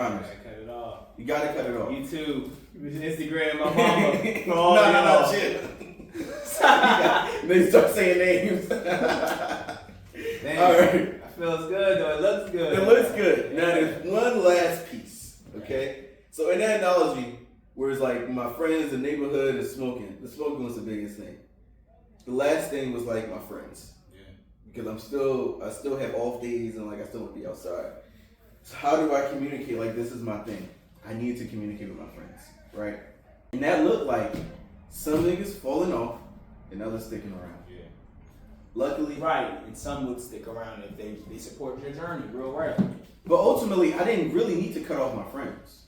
promise. I cut it off. You gotta cut it off. You too. You can Instagram my mama. No, shit. They start saying names. Damn. All right. It feels good though. It looks good. It looks good. Now there's one last piece. Okay. So in that analogy, where it's like my friends, the neighborhood, and smoking. The smoking was the biggest thing. The last thing was like my friends. Yeah. Because I still have off days and like I still want to be outside. So how do I communicate? Like this is my thing. I need to communicate with my friends, right? And that looked like some niggas falling off and others sticking around. Yeah. Luckily. Right, and some would stick around if they support your journey, real right. But ultimately, I didn't really need to cut off my friends.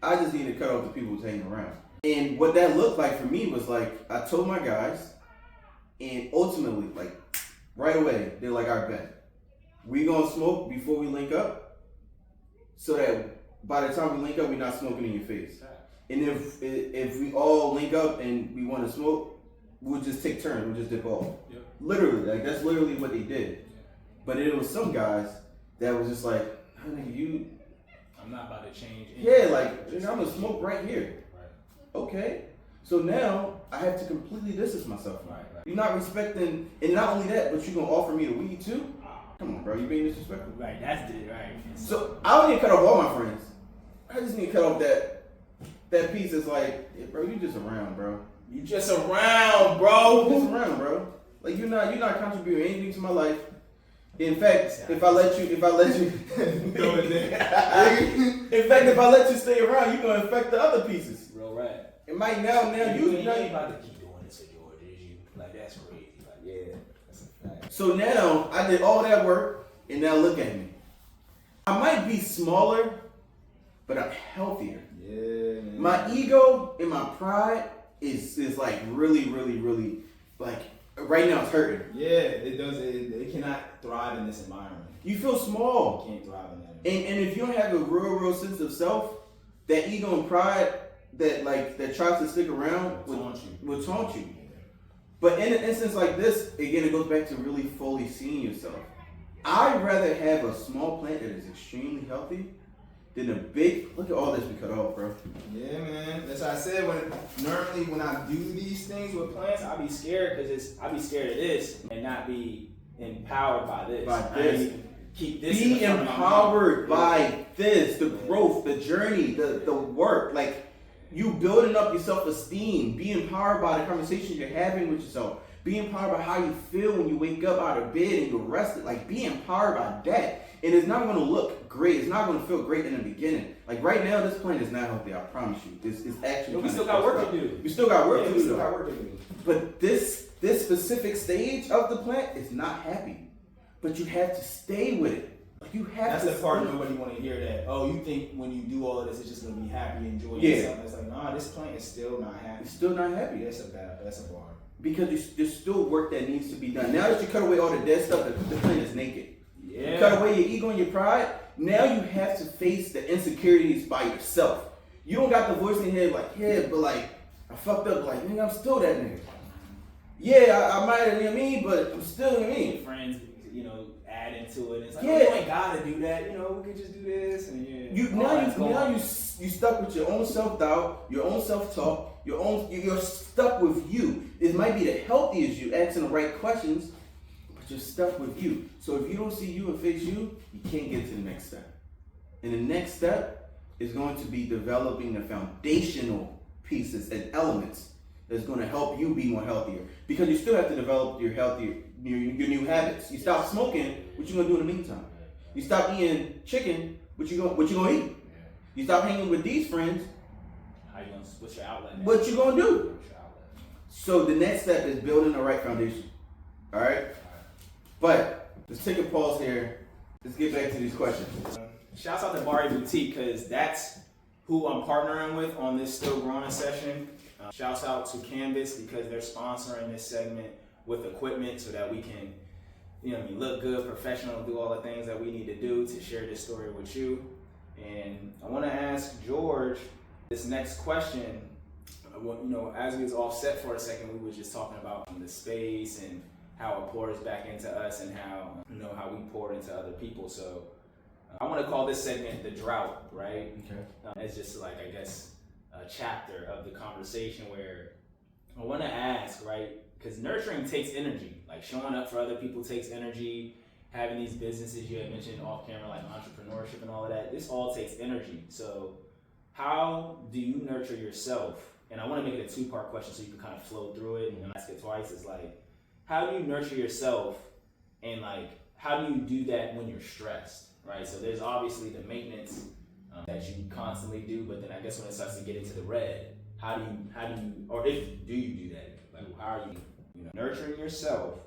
I just needed to cut off the people who's hanging around. And what that looked like for me was like, I told my guys, and ultimately, like, right away, they're like, all right, bet. We gonna smoke before we link up, so that by the time we link up, we're not smoking in your face. And if we all link up and we want to smoke, we'll just take turns. We'll just dip off. Yep. Literally, like that's literally what they did. Yeah. But it was some guys that was just like, you. I'm not about to change. Yeah, like I'm gonna smoke right here. Right. Okay. So now I have to completely distance myself. Right. You're not respecting, and not only that, but you're gonna offer me the weed too. Come on, bro. You being disrespectful. Right. That's it. Right. So I don't need to cut off all my friends. I just need to cut off that piece that's like, yeah, bro, you just around, bro. You just around, bro. You just around, bro. Like you're not contributing anything to my life. In fact, if I let you, in fact, if I let you stay around, you're gonna affect the other pieces. Real right. It might now you ain't about to keep doing this at your age. You like that's crazy. Like yeah, that's a fact. So now I did all that work, and now look at me. I might be smaller, but I'm healthier. Yeah. Man. My ego and my pride is like really like right now it's hurting. Yeah, it does. It cannot thrive in this environment. You feel small. You can't thrive in that. And if you don't have a real sense of self, that ego and pride that tries to stick around will taunt you. But in an instance like this, again, it goes back to really fully seeing yourself. I'd rather have a small plant that is extremely healthy than a big. Look at all this we cut off, bro. Yeah, man. That's what I said. Normally when I do these things with plants, I be scared because I be scared of this and not be empowered by this. Keep this. Be empowered by this, the growth, the journey, the work. Like you building up your self-esteem. Be empowered by the conversations you're having with yourself. Be empowered by how you feel when you wake up out of bed and you're rested. Like be empowered by that. And it's not going to look great. It's not going to feel great in the beginning. Like right now, this plant is not healthy. I promise you. This is actually. We still got work to do. We still got work to do. We still got work to do. But this specific stage of the plant is not happy. But you have to stay with it. Like you have That's to. That's the part nobody want to hear. That you think when you do all of this, it's just going to be happy, enjoy yourself. It's like nah, this plant is still not happy. It's still not happy. That's a bar. Because there's still work that needs to be done. Now that you cut away all the dead stuff, the plant is naked. Yeah. You cut away your ego and your pride. Now you have to face the insecurities by yourself. You don't got the voice in your head like, yeah, but like, I fucked up. Like, nigga, I'm still that nigga. Yeah, I might have, you know what I mean, but I'm still, you know what I mean. Friends, add into it. It's like, yeah. You ain't gotta do that. We can just do this. And you stuck with your own self-doubt, your own self-talk, you're stuck with you. It might be the healthiest you asking the right questions, but you're stuck with you. So if you don't see you and face you can't get to the next step. And the next step is going to be developing the foundational pieces and elements that's going to help you be more healthier. Because you still have to develop your new habits. You stop smoking, what you gonna do in the meantime? You stop eating chicken, what you gonna eat? You stop hanging with these friends. How you gonna switch your outlet? What you gonna do? So the next step is building the right foundation. All right. But let's take a pause here. Let's get back to these questions. Shouts out to Bari Butiki because that's who I'm partnering with on this Still Growing session. Shouts out to Canvas because they're sponsoring this segment with equipment so that we can, look good, professional, do all the things that we need to do to share this story with you. And I want to ask George this next question. As we was offset for a second, we were just talking about the space and how it pours back into us and how we pour into other people. So I want to call this segment the Drought, right? Okay. It's just like, I guess, a chapter of the conversation where I want to ask, right? Because nurturing takes energy. Like showing up for other people takes energy. Having these businesses you had mentioned off camera, like entrepreneurship and all of that, this all takes energy. So how do you nurture yourself? And I want to make it a two-part question so you can kind of flow through it and ask it twice. It's like, how do you nurture yourself, and like, how do you do that when you're stressed, right? So there's obviously the maintenance that you constantly do, but then I guess when it starts to get into the red, how do you, or if do you do that? Like, how are you know, nurturing yourself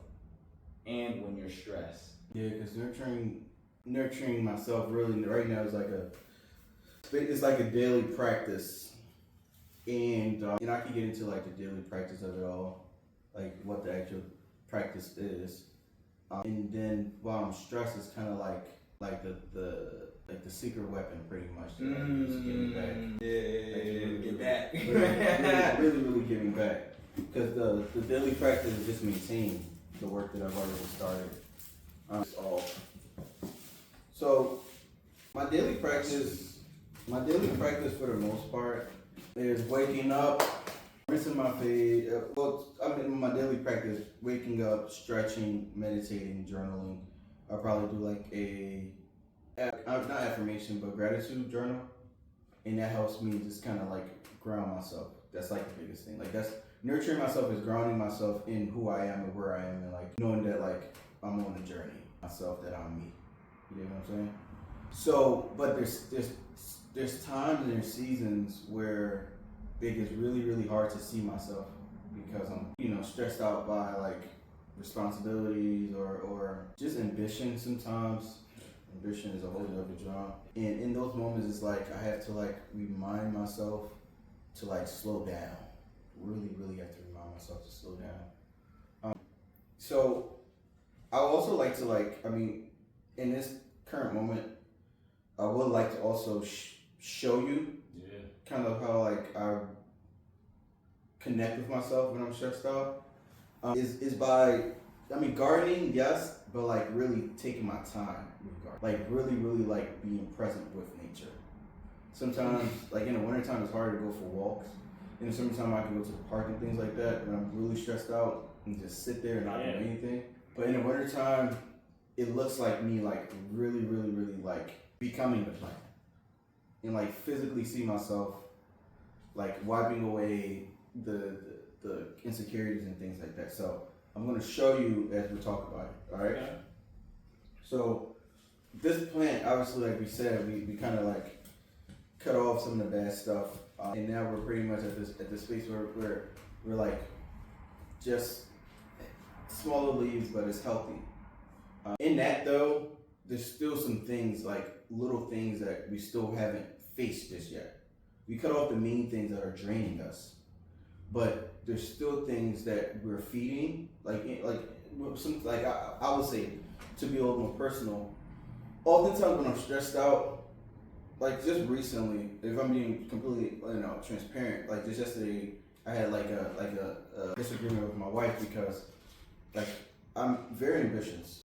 and when you're stressed? Yeah, because nurturing myself really right now is like a daily practice, and I can get into like the daily practice of it all, like what the actual practice is, and then while I'm stressed, it's kind of like the secret weapon, pretty much. That I use to get me back. Get back. Really giving back, because the daily practice is just maintaining the work that I've already started. So my daily practice for the most part is waking up, rinsing my face. My daily practice: waking up, stretching, meditating, journaling. I'll probably do like not affirmation, but gratitude journal, and that helps me just kind of like ground myself. That's like the biggest thing. Like that's nurturing myself is grounding myself in who I am and where I am, and like knowing that like I'm on the journey myself, that I'm me. You know what I'm saying? So, but there's times and there's seasons where it gets really hard to see myself because I'm stressed out by like responsibilities or just ambition. Sometimes ambition is a whole other genre, and in those moments it's like I have to like remind myself to like slow down. Really have to remind myself to slow down. So I also like to in this current moment, I would like to also show you kind of how like I connect with myself when I'm stressed out. Is by gardening, yes, but like really taking my time with gardening, like really like being present with nature. Sometimes like in the wintertime it's harder to go for walks. In the summertime I can go to the park and things like that when I'm really stressed out and just sit there and not do anything. But in the wintertime, it looks like me like really like becoming the plant, and like physically see myself like wiping away the insecurities and things like that. So I'm gonna show you as we talk about it. All right. Okay. So this plant, obviously, like we said, we kind of like cut off some of the bad stuff, and now we're pretty much at this space where we're like just smaller leaves, but it's healthy. In that though, there's still some things, like little things that we still haven't faced just yet. We cut off the main things that are draining us, but there's still things that we're feeding. I would say, to be a little more personal, oftentimes when I'm stressed out, like just recently, if I'm being completely transparent, like just yesterday, I had like a disagreement with my wife because like I'm very ambitious.